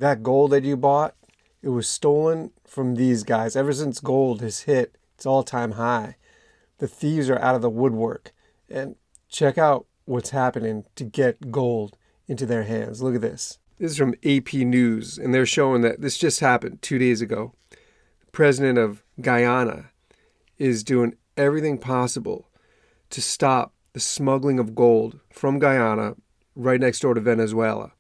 That gold that you bought, it was stolen from these guys. Ever since gold has hit its all-time high, the thieves are out of the woodwork. And check out what's happening to get gold into their hands. Look at this. This is from AP News, and they're showing that this just happened 2 days ago. The president of Guyana is doing everything possible to stop the smuggling of gold from Guyana right next door to Venezuela.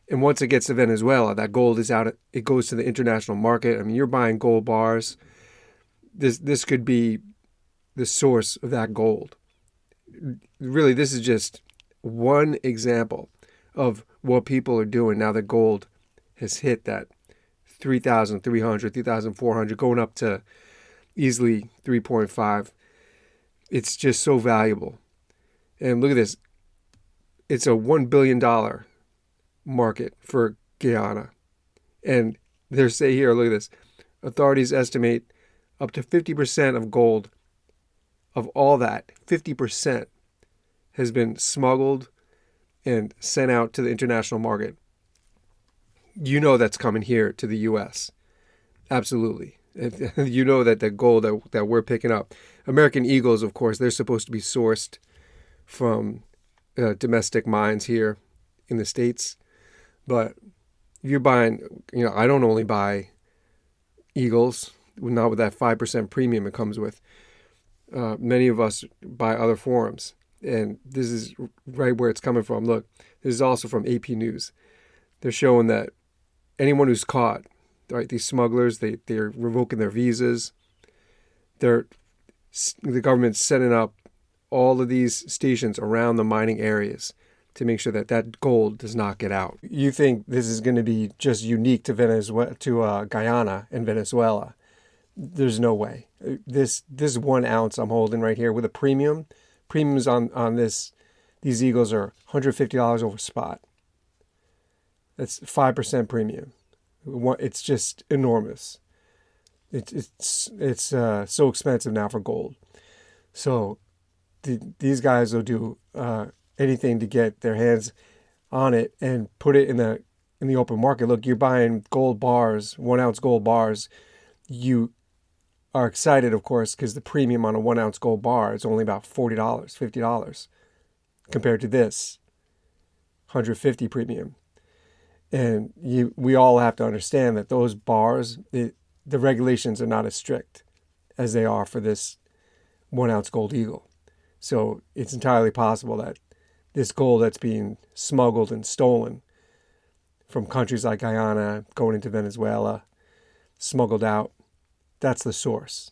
And once it gets to Venezuela, that gold is out. It goes to the international market. I mean, you're buying gold bars. This could be the source of that gold. Really, this is just one example of what people are doing now that gold has hit that 3,300, 3,400, going up to easily 3.5. It's just so valuable. And look at this. It's a $1 billion market for Guyana. And they say here, look at this. Authorities estimate up to 50% of gold, of all that, 50% has been smuggled and sent out to the international market. You know that's coming here to the U.S. Absolutely. You know that the gold that we're picking up. American Eagles, of course, they're supposed to be sourced from domestic mines here in the States. But if you're buying, I don't only buy Eagles, not with that 5% premium it comes with. Many of us buy other forms. And this is right where it's coming from. Look, this is also from AP News. They're showing that anyone who's caught, right, these smugglers, they're revoking their visas. The government's setting up all of these stations around the mining areas to make sure that gold does not get out. You think this is going to be just unique to Guyana and Venezuela? There's no way. This 1 ounce I'm holding right here with a premium. Premiums on these Eagles are $150 over spot. That's 5% premium. It's just enormous. It's so expensive now for gold. So these guys will do anything to get their hands on it and put it in the open market. Look, you're buying gold bars, 1 ounce gold bars. You are excited, of course, because the premium on a 1 ounce gold bar is only about $40, $50 compared to this $150 premium. And we all have to understand that those bars, the regulations are not as strict as they are for this 1 ounce gold eagle. So it's entirely possible that this gold that's being smuggled and stolen from countries like Guyana, going into Venezuela, smuggled out, that's the source.